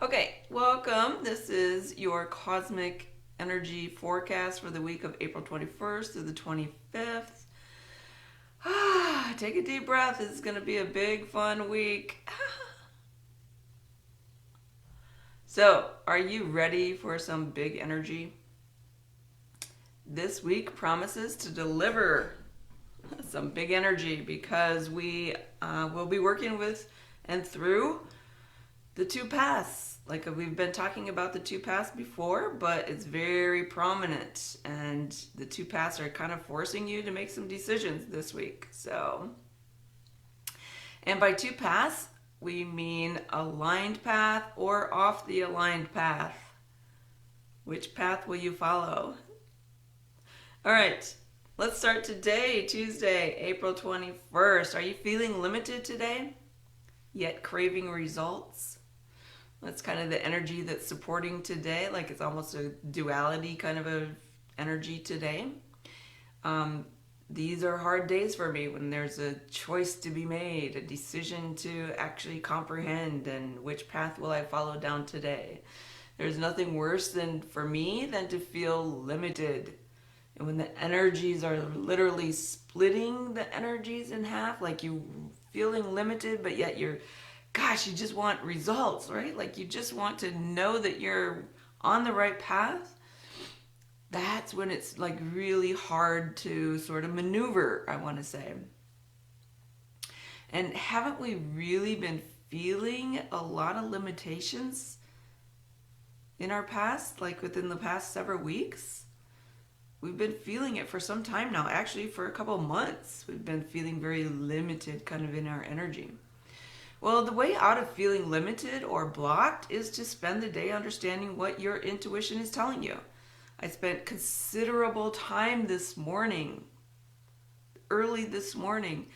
Okay, welcome. This is your cosmic energy forecast for the week of April 21st through the 25th. Take a deep breath. It's going to be a big, fun week. So, are you ready for some big energy? This week promises to deliver some big energy because we will be working with and through the two paths. Like we've been talking about the two paths before, but it's very prominent, and the two paths are kind of forcing you to make some decisions this week. So, and by two paths, we mean aligned path or off the aligned path. Which path will you follow? All right, let's start today, Tuesday, April 21st. Are you feeling limited today, yet craving results? That's kind of the energy that's supporting today. Like it's almost a duality kind of a energy today. These are hard days for me when there's a choice to be made, a decision to actually comprehend, and which path will I follow down today. There's nothing worse than for me than to feel limited. And when the energies are literally splitting the energies in half, like you feeling limited, but yet you just want results, right? Like you just want to know that you're on the right path. That's when it's like really hard to sort of maneuver, I want to say. And haven't we really been feeling a lot of limitations in our past, like within the past several weeks? We've been feeling it for some time now. Actually, for a couple of months, we've been feeling very limited kind of in our energy. Well, the way out of feeling limited or blocked is to spend the day understanding what your intuition is telling you. I spent considerable time this morning, early this morning,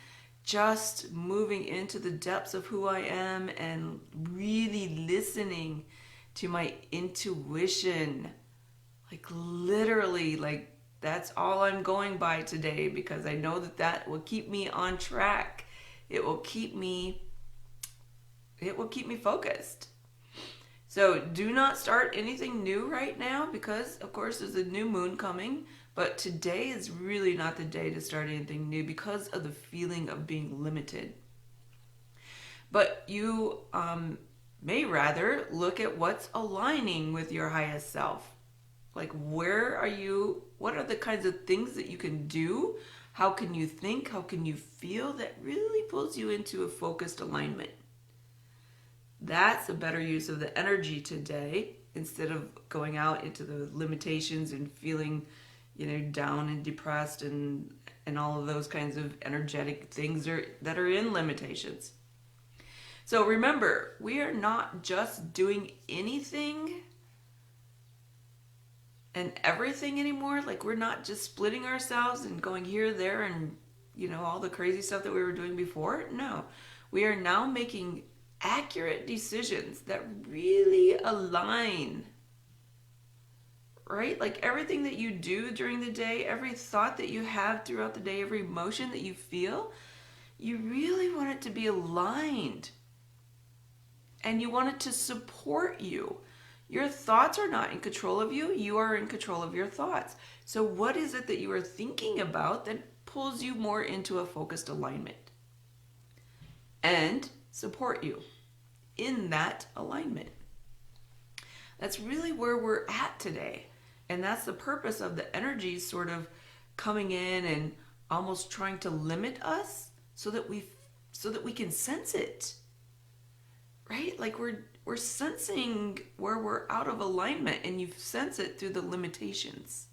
just moving into the depths of who I am and really listening to my intuition. Like literally, like that's all I'm going by today, because I know that that will keep me on track. It will keep me focused. So do not start anything new right now, because of course there's a new moon coming, but today is really not the day to start anything new because of the feeling of being limited. But you may rather look at what's aligning with your highest self. Like where are you, what are the kinds of things that you can do? How can you think? How can you feel that really pulls you into a focused alignment? That's a better use of the energy today, instead of going out into the limitations and feeling, down and depressed and all of those kinds of energetic things that are in limitations. So remember, we are not just doing anything and everything anymore. Like we're not just splitting ourselves and going here, there, and all the crazy stuff that we were doing before. No, we are now making accurate decisions that really align, right? Like everything that you do during the day, every thought that you have throughout the day, every emotion that you feel, you really want it to be aligned, and you want it to support you. Your thoughts are not in control of you. You are in control of your thoughts. So what is it that you are thinking about that pulls you more into a focused alignment and support you in that alignment? That's really where we're at today. And that's the purpose of the energies sort of coming in and almost trying to limit us so that we can sense it. Right? Like we're sensing where we're out of alignment, and you sense it through the limitations.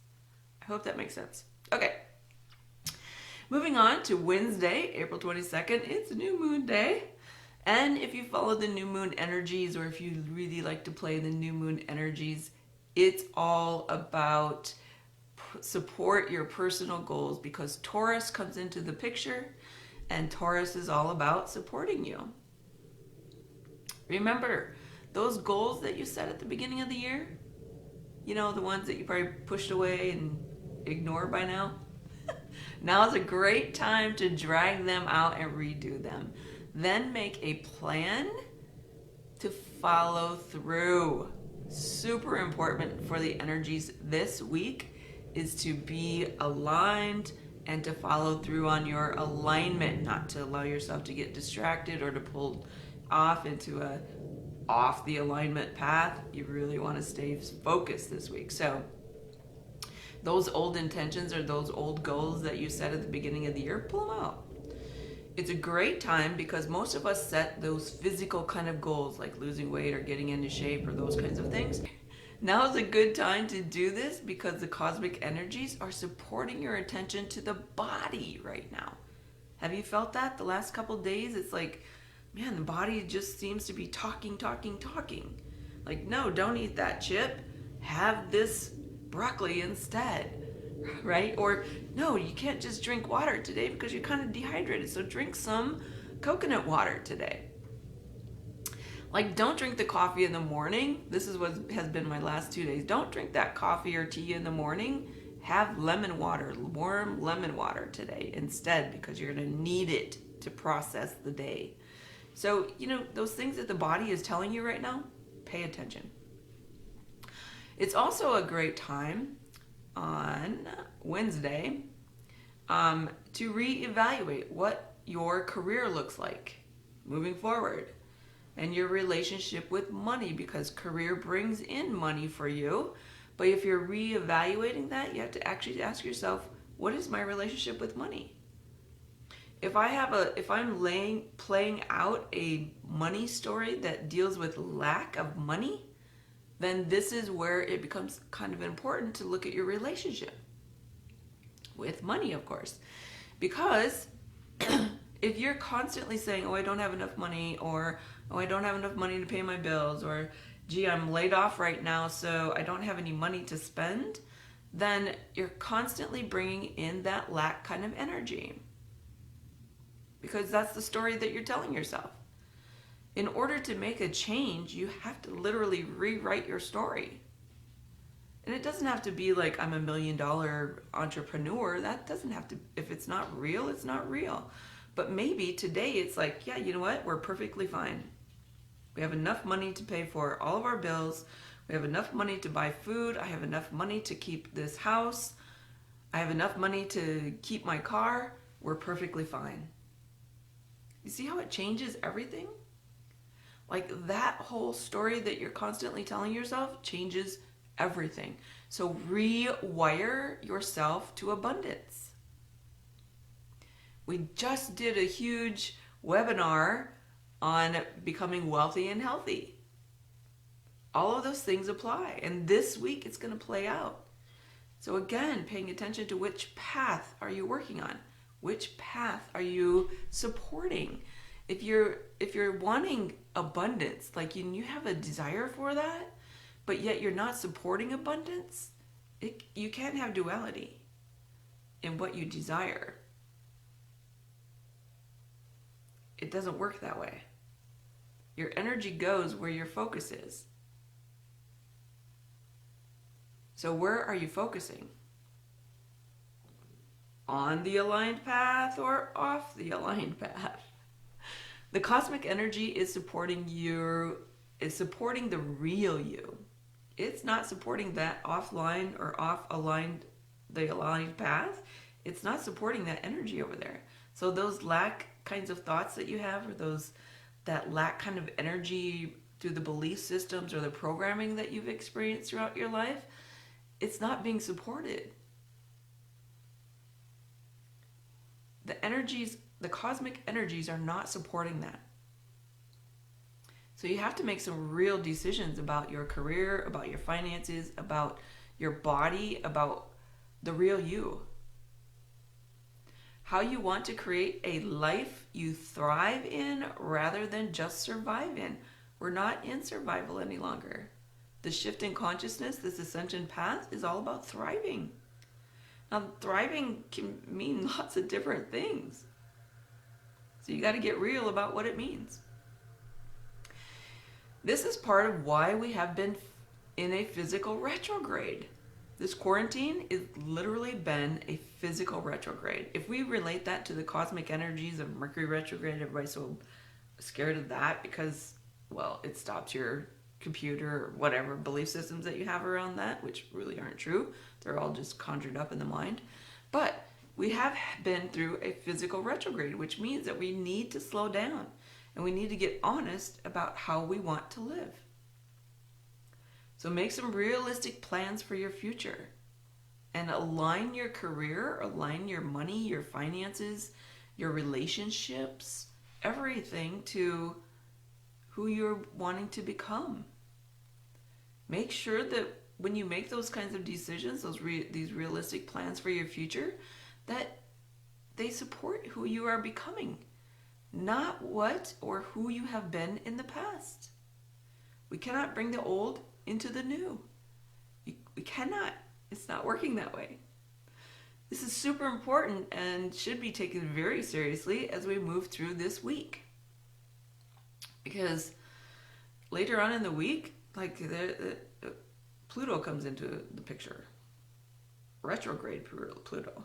I hope that makes sense. Okay. Moving on to Wednesday, April 22nd. It's a new moon day. And if you follow the new moon energies, or if you really like to play the new moon energies, it's all about support your personal goals, because Taurus comes into the picture, and Taurus is all about supporting you. Remember, those goals that you set at the beginning of the year, the ones that you probably pushed away and ignored by now. Now is a great time to drag them out and redo them. Then make a plan to follow through. Super important for the energies this week is to be aligned and to follow through on your alignment, not to allow yourself to get distracted or to pull off into a off the alignment path. You really want to stay focused this week. So those old intentions or those old goals that you set at the beginning of the year, pull them out. It's a great time because most of us set those physical kind of goals like losing weight or getting into shape or those kinds of things. Now is a good time to do this because the cosmic energies are supporting your attention to the body right now. Have you felt that the last couple days? It's like, man, the body just seems to be talking. Like, no, don't eat that chip. Have this broccoli instead, right? Or, no, you can't just drink water today because you're kind of dehydrated. So drink some coconut water today. Like, don't drink the coffee in the morning. This is what has been my last 2 days. Don't drink that coffee or tea in the morning. Have lemon water, warm lemon water today instead because you're going to need it to process the day. So, those things that the body is telling you right now, pay attention. It's also a great time on Wednesday to reevaluate what your career looks like moving forward and your relationship with money, because career brings in money for you. But if you're reevaluating that, you have to actually ask yourself, what is my relationship with money? If I'm playing out a money story that deals with lack of money, then this is where it becomes kind of important to look at your relationship with money, of course. Because if you're constantly saying, oh, I don't have enough money, or, oh, I don't have enough money to pay my bills, or, gee, I'm laid off right now, so I don't have any money to spend, then you're constantly bringing in that lack kind of energy. Because that's the story that you're telling yourself. In order to make a change, you have to literally rewrite your story. And it doesn't have to be like, I'm $1 million entrepreneur. That doesn't have to, if it's not real, it's not real. But maybe today it's like, yeah, you know what? We're perfectly fine. We have enough money to pay for all of our bills. We have enough money to buy food. I have enough money to keep this house. I have enough money to keep my car. We're perfectly fine. You see how it changes everything? Like, that whole story that you're constantly telling yourself changes everything. So rewire yourself to abundance. We just did a huge webinar on becoming wealthy and healthy. All of those things apply. And this week it's going to play out. So again, paying attention to which path are you working on? Which path are you supporting? If you're wanting abundance, like you have a desire for that, but yet you're not supporting abundance, you can't have duality in what you desire. It doesn't work that way. Your energy goes where your focus is. So where are you focusing? On the aligned path or off the aligned path? The cosmic energy is supporting the real you. It's not supporting that offline or the aligned path. It's not supporting that energy over there. So those lack kinds of thoughts that you have, or that lack kind of energy through the belief systems or the programming that you've experienced throughout your life, it's not being supported. The cosmic energies are not supporting that. So you have to make some real decisions about your career, about your finances, about your body, about the real you. How you want to create a life you thrive in rather than just survive in. We're not in survival any longer. The shift in consciousness, this ascension path, is all about thriving. Now, thriving can mean lots of different things. So you got to get real about what it means. This is part of why we have been in a physical retrograde. This quarantine has literally been a physical retrograde. If we relate that to the cosmic energies of Mercury retrograde, everybody's so scared of that because well, it stops your computer or whatever belief systems that you have around that, which really aren't true. They're all just conjured up in the mind. But we have been through a physical retrograde, which means that we need to slow down and we need to get honest about how we want to live. So make some realistic plans for your future and align your career, align your money, your finances, your relationships, everything to who you're wanting to become. Make sure that when you make those kinds of decisions, these realistic plans for your future, that they support who you are becoming, not what or who you have been in the past. We cannot bring the old into the new. We cannot. It's not working that way. This is super important and should be taken very seriously as we move through this week. Because later on in the week, like Pluto comes into the picture. Retrograde Pluto.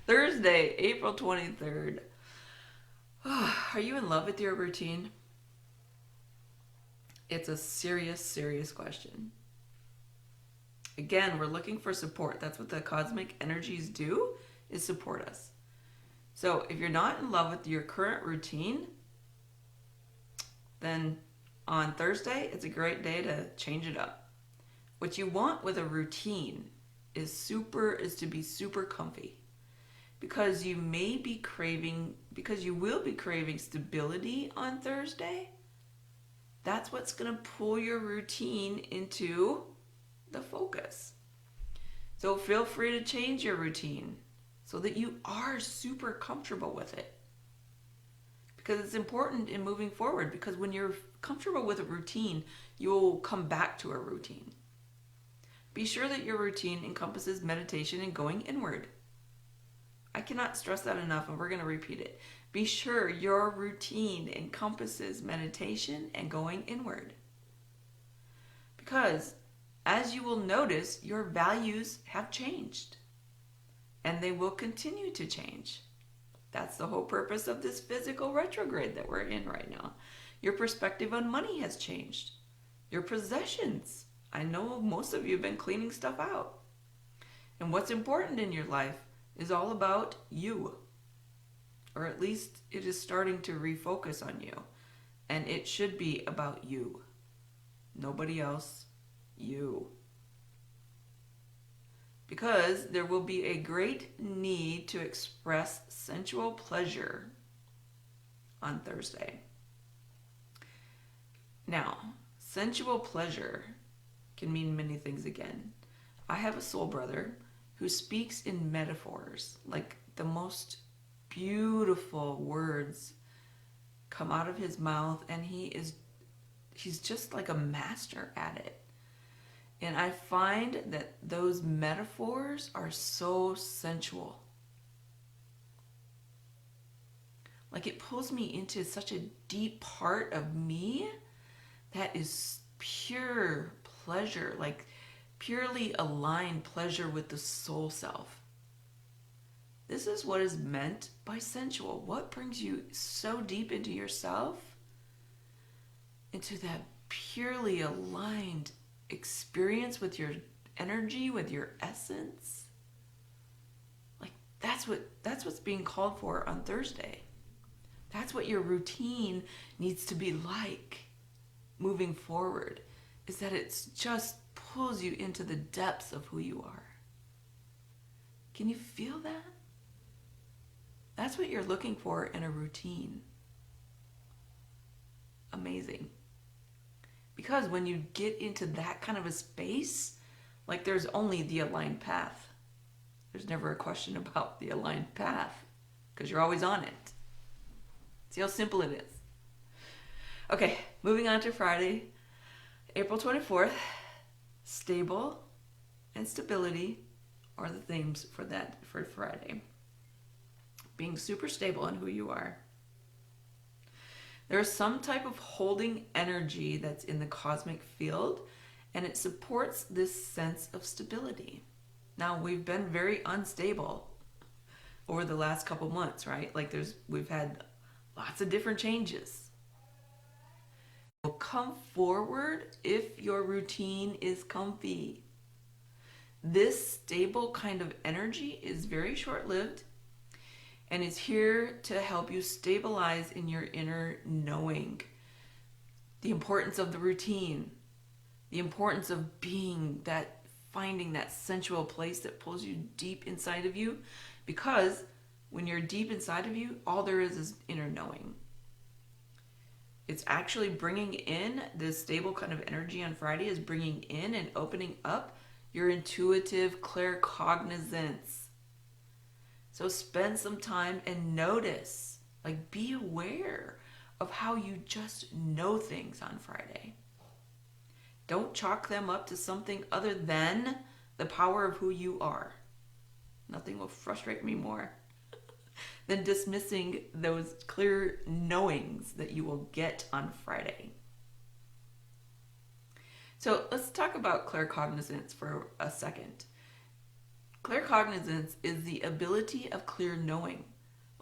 Thursday, April 23rd. Are you in love with your routine? It's a serious, serious question. Again, we're looking for support. That's what the cosmic energies do, is support us. So if you're not in love with your current routine, then on Thursday, it's a great day to change it up. What you want with a routine is to be super comfy. Because you will be craving stability on Thursday. That's what's going to pull your routine into the focus. So feel free to change your routine so that you are super comfortable with it. Because it's important in moving forward, because when you're comfortable with a routine, you will come back to a routine. Be sure that your routine encompasses meditation and going inward. I cannot stress that enough, and we're going to repeat it. Be sure your routine encompasses meditation and going inward. Because, as you will notice, your values have changed. And they will continue to change. That's the whole purpose of this physical retrograde that we're in right now. Your perspective on money has changed. Your possessions. I know most of you have been cleaning stuff out. And what's important in your life is all about you. Or at least it is starting to refocus on you. And it should be about you. Nobody else, you. Because there will be a great need to express sensual pleasure on Thursday. Now, sensual pleasure can mean many things again. I have a soul brother who speaks in metaphors, like the most beautiful words come out of his mouth, and he's just like a master at it. And I find that those metaphors are so sensual. Like it pulls me into such a deep part of me that is pure pleasure, like purely aligned pleasure with the soul self. This is what is meant by sensual. What brings you so deep into yourself? Into that purely aligned experience with your energy, with your essence. Like that's what's being called for on Thursday. That's what your routine needs to be like moving forward, is that it's just pulls you into the depths of who you are. Can you feel that? That's what you're looking for in a routine. Amazing. Because when you get into that kind of a space, like there's only the aligned path. There's never a question about the aligned path because you're always on it. See how simple it is. Okay, moving on to Friday, April 24th. Stable and stability are the themes for Friday. Being super stable in who you are. There's some type of holding energy that's in the cosmic field, and it supports this sense of stability. Now, we've been very unstable over the last couple months, right? Like we've had lots of different changes. will come forward if your routine is comfy. This stable kind of energy is very short-lived and is here to help you stabilize in your inner knowing. The importance of the routine, the importance of being that, finding that sensual place that pulls you deep inside of you, because when you're deep inside of you, all there is inner knowing. It's actually bringing in this stable kind of energy on Friday, is bringing in and opening up your intuitive claircognizance. So spend some time and notice, like be aware of how you just know things on Friday. Don't chalk them up to something other than the power of who you are. Nothing will frustrate me more than dismissing those clear knowings that you will get on Friday. So let's talk about claircognizance for a second. Claircognizance is the ability of clear knowing,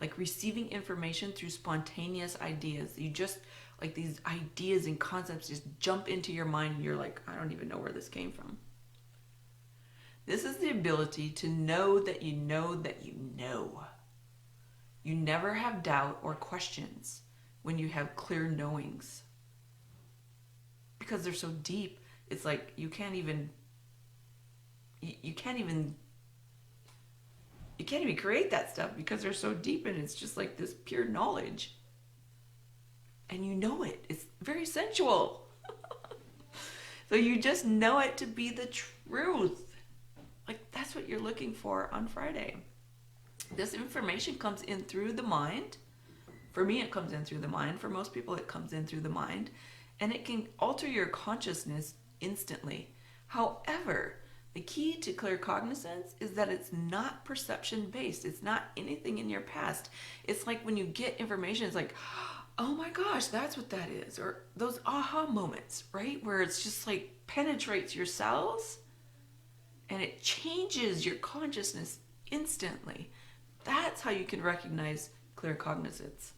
like receiving information through spontaneous ideas. You just, like these ideas and concepts just jump into your mind and you're like, I don't even know where this came from. This is the ability to know that you know that you know. You never have doubt or questions when you have clear knowings. Because they're so deep, it's like you can't even create that stuff because they're so deep, and it's just like this pure knowledge. And you know it. It's very sensual. So you just know it to be the truth. Like that's what you're looking for on Friday. This information comes in through the mind. For me, it comes in through the mind. For most people, it comes in through the mind. And it can alter your consciousness instantly. However, the key to claircognizance is that it's not perception-based. It's not anything in your past. It's like when you get information, it's like, oh my gosh, that's what that is. Or those aha moments, right? Where it's just like penetrates your cells and it changes your consciousness instantly. That's how you can recognize claircognizance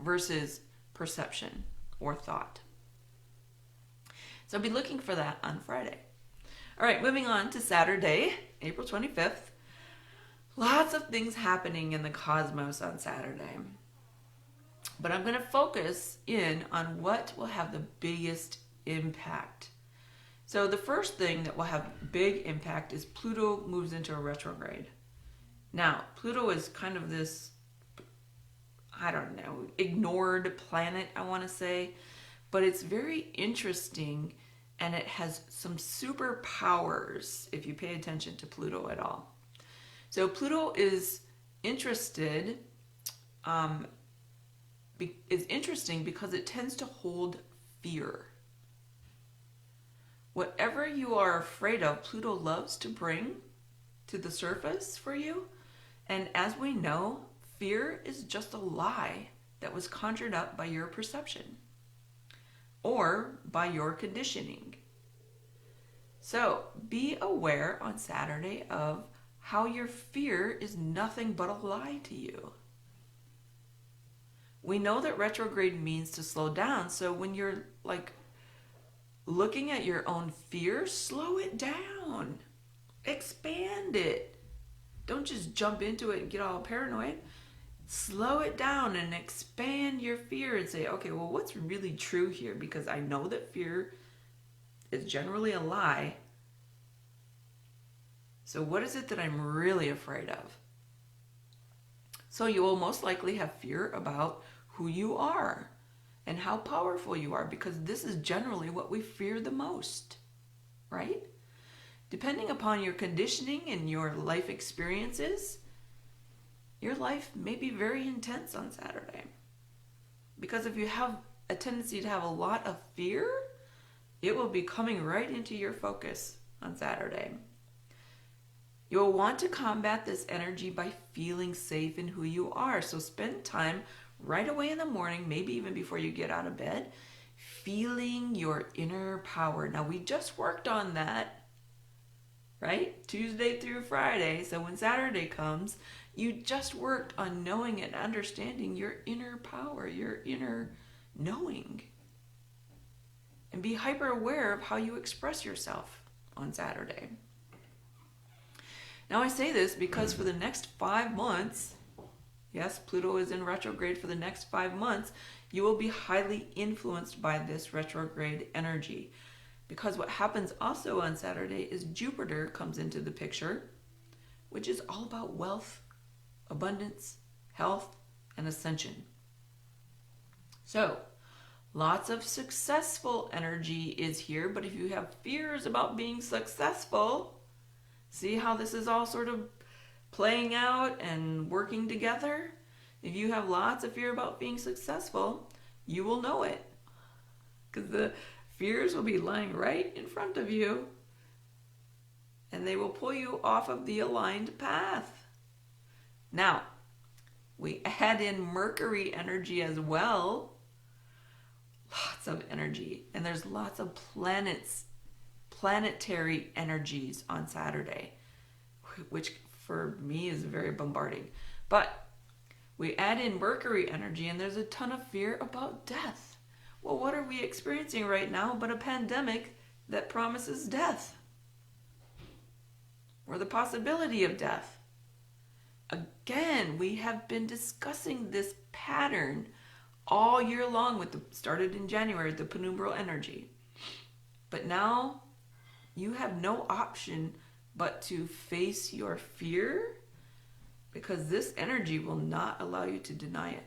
versus perception or thought. So I'll be looking for that on Friday. All right, moving on to Saturday, April 25th. Lots of things happening in the cosmos on Saturday. But I'm going to focus in on what will have the biggest impact. So the first thing that will have big impact is Pluto moves into a retrograde. Now, Pluto is kind of this, I don't know, ignored planet, I want to say. But it's very interesting, and it has some superpowers if you pay attention to Pluto at all. So Pluto is interesting because it tends to hold fear. Whatever you are afraid of, Pluto loves to bring to the surface for you. And as we know, fear is just a lie that was conjured up by your perception or by your conditioning. So be aware on Saturday of how your fear is nothing but a lie to you. We know that retrograde means to slow down. So when you're like looking at your own fear, slow it down. Expand it. Don't just jump into it and get all paranoid. Slow it down and expand your fear and say, okay, well, what's really true here? Because I know that fear is generally a lie. So what is it that I'm really afraid of? So you will most likely have fear about who you are and how powerful you are, because this is generally what we fear the most, right? Depending upon your conditioning and your life experiences, your life may be very intense on Saturday. Because if you have a tendency to have a lot of fear, it will be coming right into your focus on Saturday. You'll want to combat this energy by feeling safe in who you are. So spend time right away in the morning, maybe even before you get out of bed, feeling your inner power. Now, we just worked on that, right? Tuesday through Friday. So when Saturday comes, you just worked on knowing and understanding your inner power, your inner knowing. and be hyper aware of how you express yourself on Saturday. Now I say this because for the next 5 months, yes, Pluto is in retrograde for the next 5 months, you will be highly influenced by this retrograde energy. Because what happens also on Saturday is Jupiter comes into the picture, which is all about wealth, abundance, health, and ascension. So, lots of successful energy is here, but if you have fears about being successful, see how this is all sort of playing out and working together? If you have lots of fear about being successful, you will know it. Because the fears will be lying right in front of you, and they will pull you off of the aligned path. Now, we add in Mercury energy as well. Lots of energy. And there's lots of planetary energies on Saturday, which for me is very bombarding. But we add in Mercury energy, and there's a ton of fear about death. Well, what are we experiencing right now but a pandemic that promises death? Or the possibility of death. Again, we have been discussing this pattern all year long started in January, the penumbral energy. But now you have no option but to face your fear, because this energy will not allow you to deny it.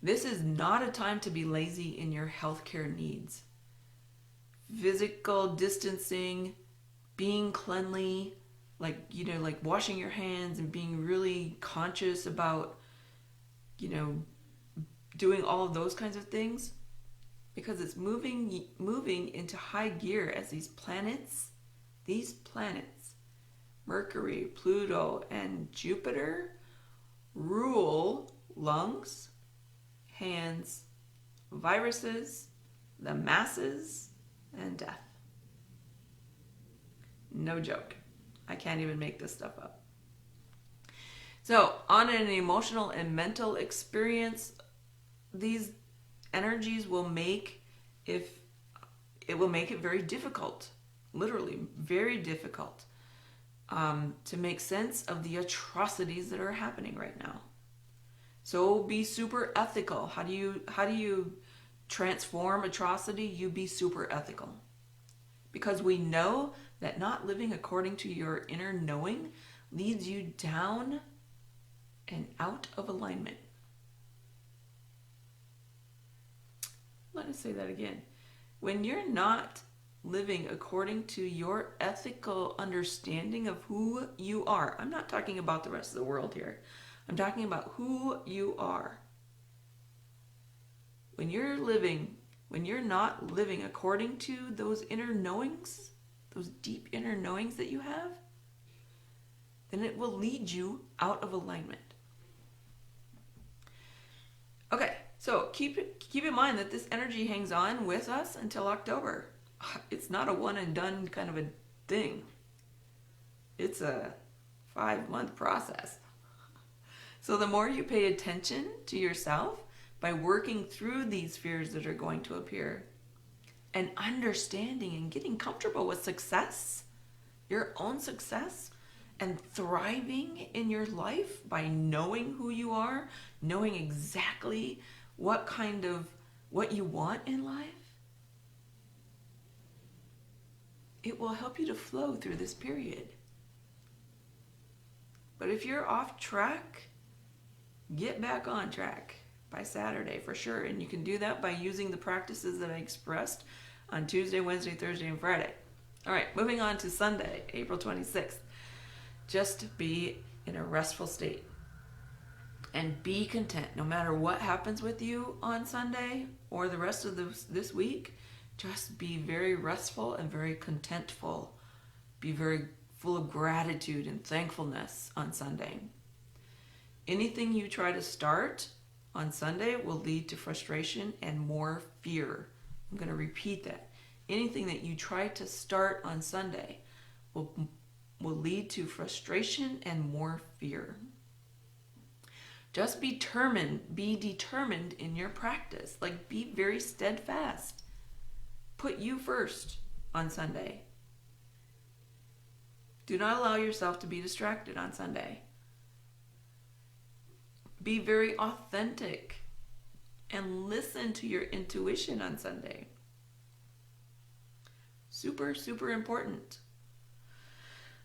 This is not a time to be lazy in your healthcare needs. Physical distancing, being cleanly, like washing your hands and being really conscious about, doing all of those kinds of things, because it's moving into high gear as these planets, Mercury, Pluto, and Jupiter, rule lungs, hands, viruses, the masses, and death. No joke. I can't even make this stuff up. So, on an emotional and mental experience, these energies will make it very difficult, literally very difficult, to make sense of the atrocities that are happening right now. So be super ethical. How do you transform atrocity? You be super ethical. Because we know that not living according to your inner knowing leads you down and out of alignment. Let us say that again. When you're not living according to your ethical understanding of who you are, I'm not talking about the rest of the world here. I'm talking about who you are. When you're not living according to those inner knowings, those deep inner knowings that you have, then it will lead you out of alignment. Okay, so keep in mind that this energy hangs on with us until October. It's not a one and done kind of a thing. It's a 5-month process. So the more you pay attention to yourself by working through these fears that are going to appear and understanding and getting comfortable with success, your own success, and thriving in your life by knowing who you are, knowing exactly what you want in life, it will help you to flow through this period. But if you're off track, get back on track by Saturday for sure. And you can do that by using the practices that I expressed on Tuesday, Wednesday, Thursday, and Friday. All right, moving on to Sunday, April 26th. Just be in a restful state and be content no matter what happens with you on Sunday or the rest of this week. Just be very restful and very contentful. Be very full of gratitude and thankfulness on Sunday. Anything you try to start on Sunday will lead to frustration and more fear. I'm going to repeat that. Anything that you try to start on Sunday will lead to frustration and more fear. Just be determined in your practice. Like, be very steadfast. Put you first on Sunday. Do not allow yourself to be distracted on Sunday. Be very authentic and listen to your intuition on Sunday. Super, super important.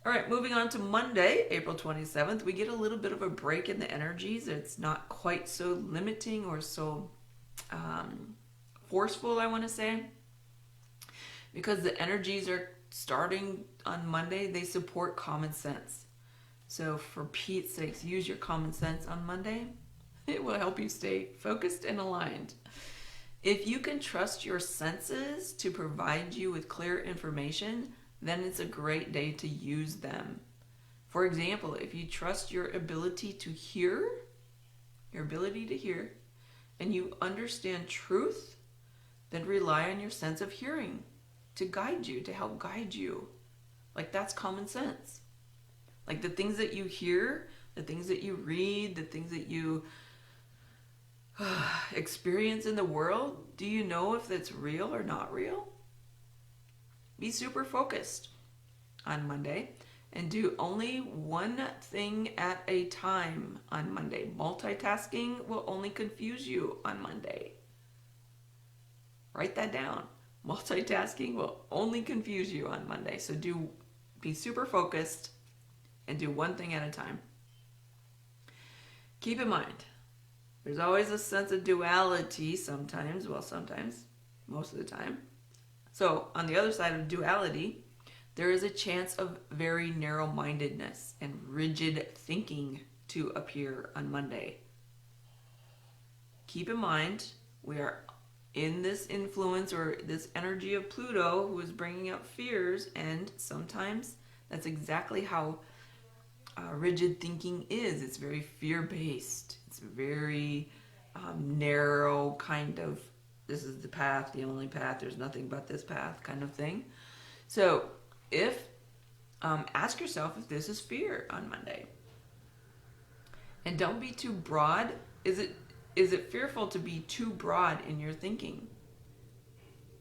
All right, moving on to Monday, April 27th, we get a little bit of a break in the energies. It's not quite so limiting or so forceful, I want to say, because the energies are starting on Monday. They support common sense. So for Pete's sakes, use your common sense on Monday. It will help you stay focused and aligned. If you can trust your senses to provide you with clear information, then it's a great day to use them. For example, if you trust your ability to hear, and you understand truth, then rely on your sense of hearing to guide you, to help guide you. Like, that's common sense. Like, the things that you hear, the things that you read, the things that you experience in the world, do you know if that's real or not real? Be super focused on Monday and do only one thing at a time on Monday. Multitasking will only confuse you on Monday. Write that down. Multitasking will only confuse you on Monday. So be super focused and do one thing at a time. Keep in mind, there's always a sense of duality sometimes, most of the time. So on the other side of duality, there is a chance of very narrow-mindedness and rigid thinking to appear on Monday. Keep in mind, we are in this influence or this energy of Pluto, who is bringing up fears, and sometimes that's exactly how rigid thinking is. It's very fear-based. It's very narrow, kind of, this is the path, the only path, there's nothing but this path kind of thing. So ask yourself if this is fear on Monday. And don't be too broad. Is it fearful to be too broad in your thinking?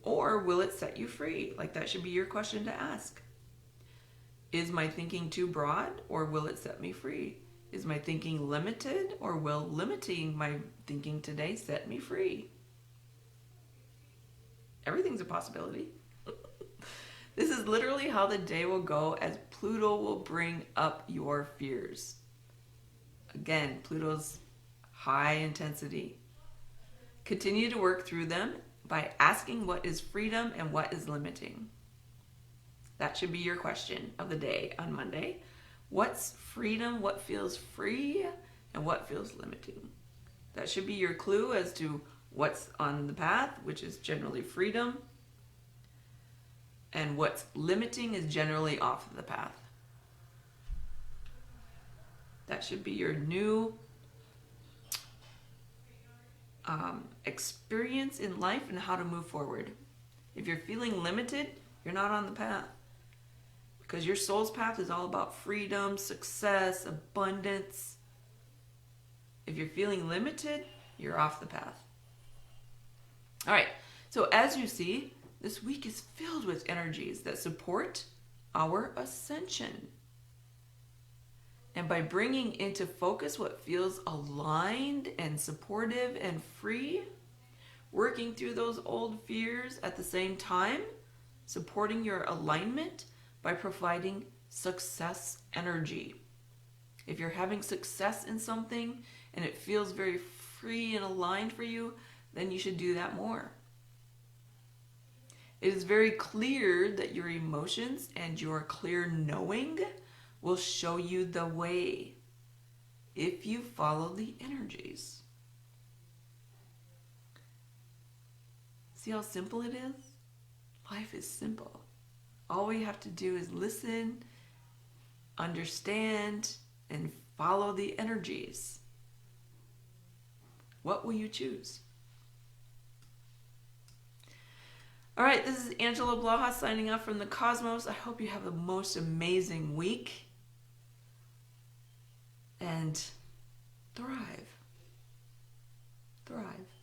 Or will it set you free? Like, that should be your question to ask. Is my thinking too broad, or will it set me free? Is my thinking limited, or will limiting my thinking today set me free? Everything's a possibility. This is literally how the day will go, as Pluto will bring up your fears. Again, Pluto's high intensity. Continue to work through them by asking what is freedom and what is limiting. That should be your question of the day on Monday. What's freedom? What feels free? And what feels limiting? That should be your clue as to what's on the path, which is generally freedom. And what's limiting is generally off of the path. That should be your new experience in life and how to move forward. If you're feeling limited, you're not on the path. Because your soul's path is all about freedom, success, abundance. If you're feeling limited, you're off the path. All right, so as you see, this week is filled with energies that support our ascension. And by bringing into focus what feels aligned and supportive and free, working through those old fears at the same time, supporting your alignment by providing success energy. If you're having success in something and it feels very free and aligned for you, then you should do that more. It is very clear that your emotions and your clear knowing will show you the way if you follow the energies. See how simple it is? Life is simple. All we have to do is listen, understand, and follow the energies. What will you choose? All right, this is Angela Blaha signing off from the cosmos. I hope you have the most amazing week and thrive. thrive.